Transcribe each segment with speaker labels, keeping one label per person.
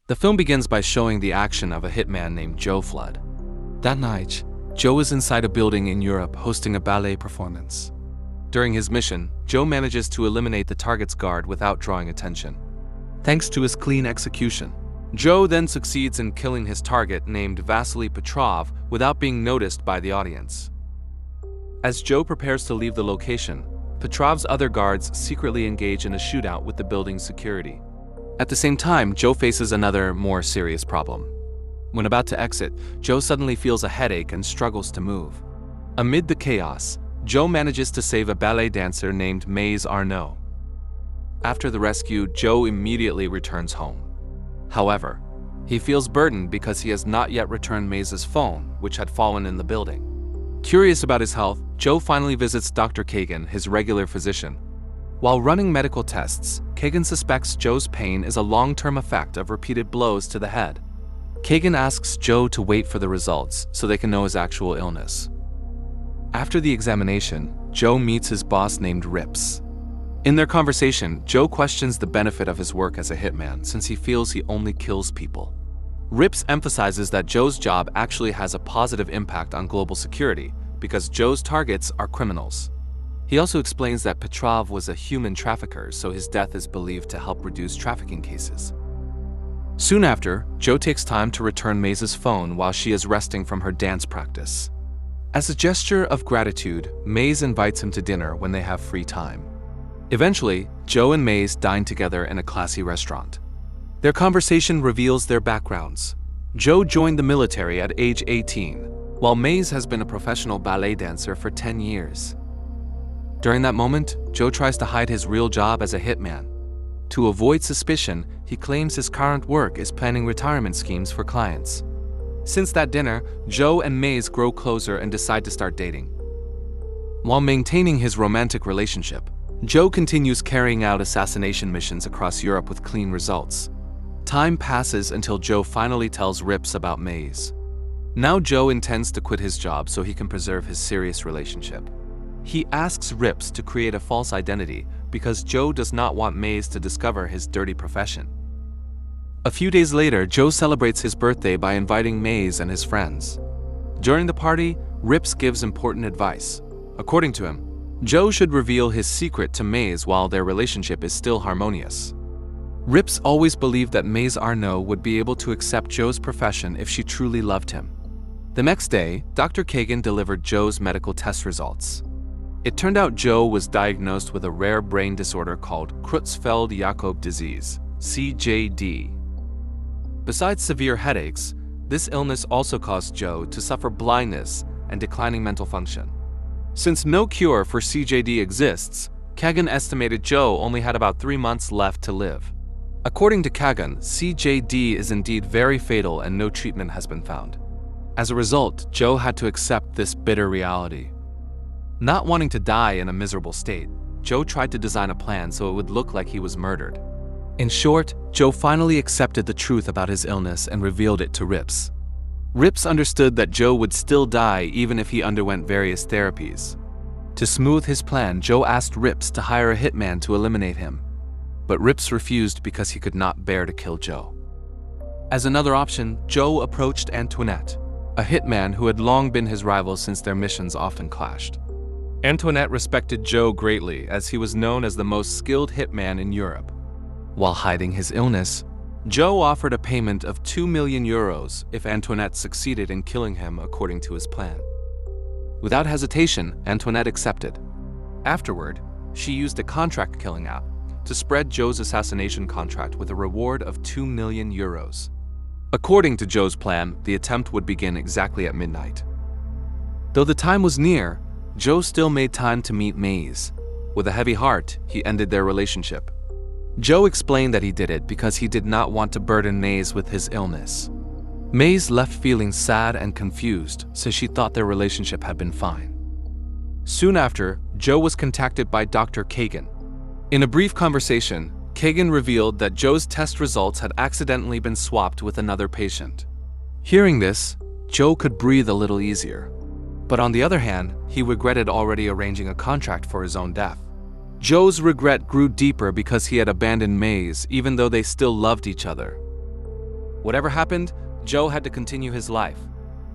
Speaker 1: The film begins by showing the action of a hitman named Joe Flood. That night, Joe is inside a building in Europe hosting a ballet performance. During his mission, Joe manages to eliminate the target's guard without drawing attention. Thanks to his clean execution, Joe then succeeds in killing his target named Vasily Petrov without being noticed by the audience. As Joe prepares to leave the location, Petrov's other guards secretly engage in a shootout with the building's security. At the same time, Joe faces another, more serious problem. When about to exit, Joe suddenly feels a headache and struggles to move. Amid the chaos, Joe manages to save a ballet dancer named Maze Arnaud. After the rescue, Joe immediately returns home. However, he feels burdened because he has not yet returned Maze's phone, which had fallen in the building. Curious about his health, Joe finally visits Dr. Kagan, his regular physician. While running medical tests, Kagan suspects Joe's pain is a long-term effect of repeated blows to the head. Kagan asks Joe to wait for the results so they can know his actual illness. After the examination, Joe meets his boss named Rips. In their conversation, Joe questions the benefit of his work as a hitman since he feels he only kills people. Rips emphasizes that Joe's job actually has a positive impact on global security because Joe's targets are criminals. He also explains that Petrov was a human trafficker, so his death is believed to help reduce trafficking cases. Soon after, Joe takes time to return Maze's phone while she is resting from her dance practice. As a gesture of gratitude, Maze invites him to dinner when they have free time. Eventually, Joe and Maze dine together in a classy restaurant. Their conversation reveals their backgrounds. Joe joined the military at age 18, while Maze has been a professional ballet dancer for 10 years. During that moment, Joe tries to hide his real job as a hitman. To avoid suspicion, he claims his current work is planning retirement schemes for clients. Since that dinner, Joe and Maze grow closer and decide to start dating. While maintaining his romantic relationship, Joe continues carrying out assassination missions across Europe with clean results. Time passes until Joe finally tells Rips about Maze. Now Joe intends to quit his job so he can preserve his serious relationship. He asks Rips to create a false identity because Joe does not want Maze to discover his dirty profession. A few days later, Joe celebrates his birthday by inviting Maze and his friends. During the party, Rips gives important advice. According to him, Joe should reveal his secret to Maze while their relationship is still harmonious. Rips always believed that Maze Arnaud would be able to accept Joe's profession if she truly loved him. The next day, Dr. Kagan delivered Joe's medical test results. It turned out Joe was diagnosed with a rare brain disorder called Creutzfeldt-Jakob disease, CJD. Besides severe headaches, this illness also caused Joe to suffer blindness and declining mental function. Since no cure for CJD exists, Kagan estimated Joe only had about 3 months left to live. According to Kagan, CJD is indeed very fatal and no treatment has been found. As a result, Joe had to accept this bitter reality. Not wanting to die in a miserable state, Joe tried to design a plan so it would look like he was murdered. In short, Joe finally accepted the truth about his illness and revealed it to Rips. Rips understood that Joe would still die even if he underwent various therapies. To smooth his plan, Joe asked Rips to hire a hitman to eliminate him. But Rips refused because he could not bear to kill Joe. As another option, Joe approached Antoinette, a hitman who had long been his rival since their missions often clashed. Antoinette respected Joe greatly as he was known as the most skilled hitman in Europe. While hiding his illness, Joe offered a payment of 2 million euros if Antoinette succeeded in killing him according to his plan. Without hesitation, Antoinette accepted. Afterward, she used a contract killing app to spread Joe's assassination contract with a reward of 2 million euros. According to Joe's plan, the attempt would begin exactly at midnight. Though the time was near, Joe still made time to meet Maze. With a heavy heart, he ended their relationship. Joe explained that he did it because he did not want to burden Maze with his illness. Maze left feeling sad and confused since she thought their relationship had been fine. Soon after, Joe was contacted by Dr. Kagan. In a brief conversation, Kagan revealed that Joe's test results had accidentally been swapped with another patient. Hearing this, Joe could breathe a little easier. But on the other hand, he regretted already arranging a contract for his own death. Joe's regret grew deeper because he had abandoned Maze even though they still loved each other. Whatever happened, Joe had to continue his life.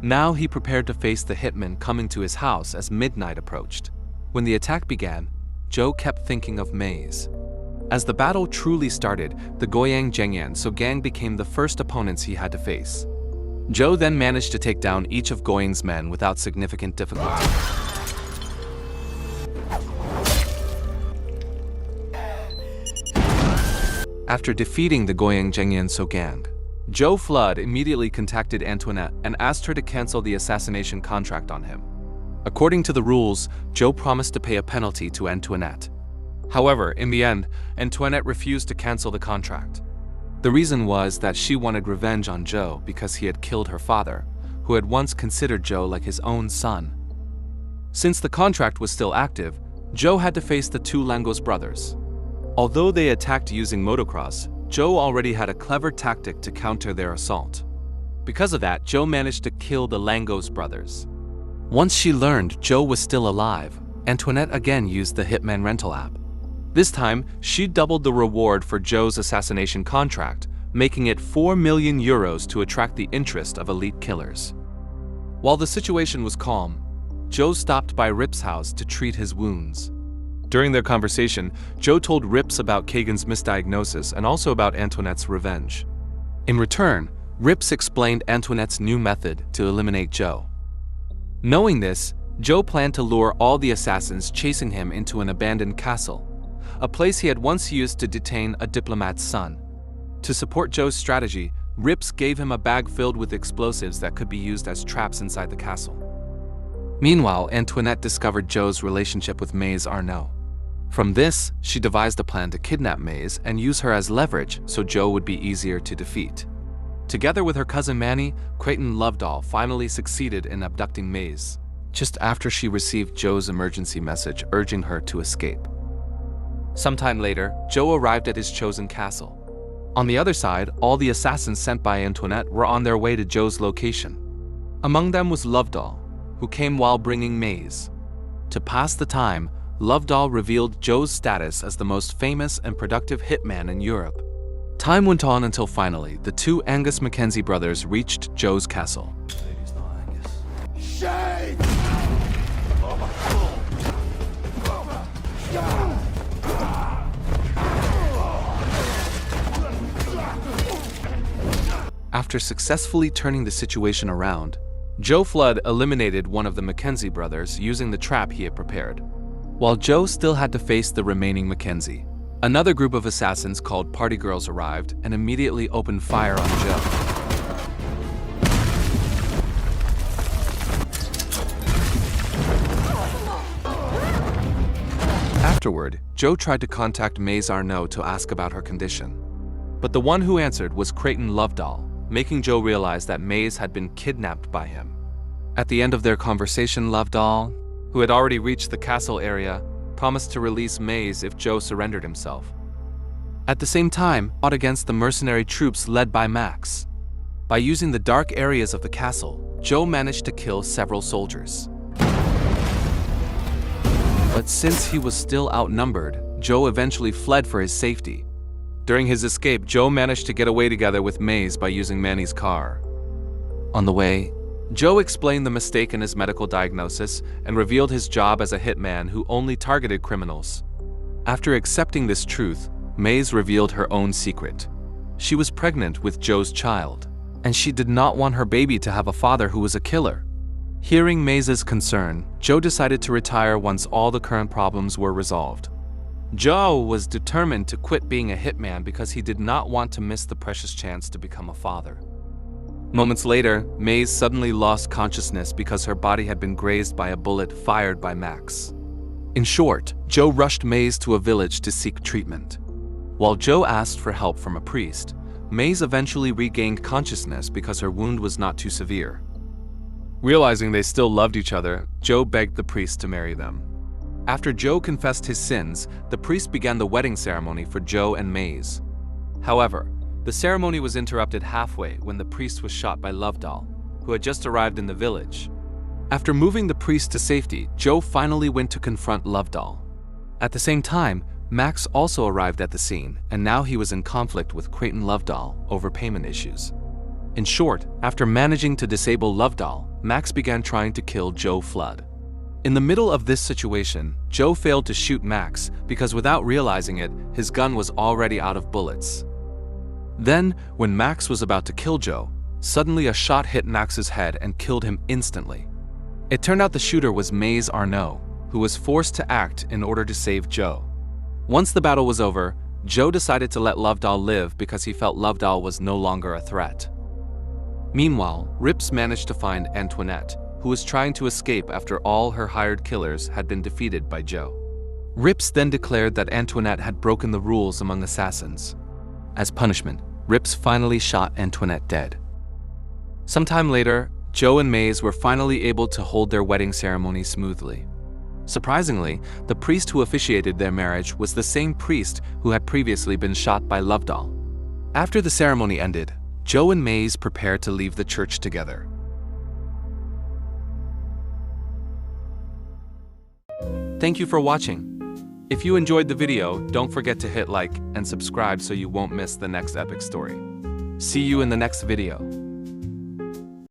Speaker 1: Now he prepared to face the hitman coming to his house as midnight approached. When the attack began, Joe kept thinking of Maze. As the battle truly started, the Goyang Zhengyan So gang became the first opponents he had to face. Joe then managed to take down each of Goyang's men without significant difficulty. After defeating the Goyang Zhengyan So gang, Joe Flood immediately contacted Antoinette and asked her to cancel the assassination contract on him. According to the rules, Joe promised to pay a penalty to Antoinette. However, in the end, Antoinette refused to cancel the contract. The reason was that she wanted revenge on Joe because he had killed her father, who had once considered Joe like his own son. Since the contract was still active, Joe had to face the two Langos brothers. Although they attacked using motocross, Joe already had a clever tactic to counter their assault. Because of that, Joe managed to kill the Langos brothers. Once she learned Joe was still alive, Antoinette again used the Hitman rental app. This time, she doubled the reward for Joe's assassination contract, making it 4 million euros to attract the interest of elite killers. While the situation was calm, Joe stopped by Rip's house to treat his wounds. During their conversation, Joe told Rips about Kagan's misdiagnosis and also about Antoinette's revenge. In return, Rips explained Antoinette's new method to eliminate Joe. Knowing this, Joe planned to lure all the assassins chasing him into an abandoned castle, a place he had once used to detain a diplomat's son. To support Joe's strategy, Rips gave him a bag filled with explosives that could be used as traps inside the castle. Meanwhile, Antoinette discovered Joe's relationship with Maze Arnaud. From this, she devised a plan to kidnap Maze and use her as leverage so Joe would be easier to defeat. Together with her cousin Manny, Creighton Lovedoll finally succeeded in abducting Maze, just after she received Joe's emergency message urging her to escape. Sometime later, Joe arrived at his chosen castle. On the other side, all the assassins sent by Antoinette were on their way to Joe's location. Among them was Lovedoll, who came while bringing Maze. To pass the time, Lovedoll revealed Joe's status as the most famous and productive hitman in Europe. Time went on until finally, the two Angus Mackenzie brothers reached Joe's castle.
Speaker 2: Maybe not Angus. Shade!
Speaker 1: After successfully turning the situation around, Joe Flood eliminated one of the Mackenzie brothers using the trap he had prepared. While Joe still had to face the remaining Mackenzie, another group of assassins called Party Girls arrived and immediately opened fire on Joe. Afterward, Joe tried to contact Maze Arnaud to ask about her condition. But the one who answered was Creighton Lovedoll, making Joe realize that Maze had been kidnapped by him. At the end of their conversation, Lovedoll, who had already reached the castle area, promised to release Maze if Joe surrendered himself. At the same time, fought against the mercenary troops led by Max. By using the dark areas of the castle, Joe managed to kill several soldiers. But since he was still outnumbered, Joe eventually fled for his safety. During his escape, Joe managed to get away together with Maze by using Manny's car. On the way, Joe explained the mistake in his medical diagnosis and revealed his job as a hitman who only targeted criminals. After accepting this truth, Maze revealed her own secret. She was pregnant with Joe's child, and she did not want her baby to have a father who was a killer. Hearing Maze's concern, Joe decided to retire once all the current problems were resolved. Joe was determined to quit being a hitman because he did not want to miss the precious chance to become a father. Moments later, Maze suddenly lost consciousness because her body had been grazed by a bullet fired by Max. In short, Joe rushed Maze to a village to seek treatment. While Joe asked for help from a priest, Maze eventually regained consciousness because her wound was not too severe. Realizing they still loved each other, Joe begged the priest to marry them. After Joe confessed his sins, the priest began the wedding ceremony for Joe and Maze. However, the ceremony was interrupted halfway when the priest was shot by Lovedoll, who had just arrived in the village. After moving the priest to safety, Joe finally went to confront Lovedoll. At the same time, Max also arrived at the scene, and now he was in conflict with Creighton Lovedoll over payment issues. In short, after managing to disable Lovedoll, Max began trying to kill Joe Flood. In the middle of this situation, Joe failed to shoot Max because without realizing it, his gun was already out of bullets. Then, when Max was about to kill Joe, suddenly a shot hit Max's head and killed him instantly. It turned out the shooter was Maze Arnaud, who was forced to act in order to save Joe. Once the battle was over, Joe decided to let Lovedoll live because he felt Lovedoll was no longer a threat. Meanwhile, Rips managed to find Antoinette, who was trying to escape after all her hired killers had been defeated by Joe. Rips then declared that Antoinette had broken the rules among assassins. As punishment, Rips finally shot Antoinette dead. Sometime later, Joe and Maze were finally able to hold their wedding ceremony smoothly. Surprisingly, the priest who officiated their marriage was the same priest who had previously been shot by Lovedoll. After the ceremony ended, Joe and Maze prepared to leave the church together. Thank you for watching. If you enjoyed the video, don't forget to hit like and subscribe so you won't miss the next epic story. See you in the next video.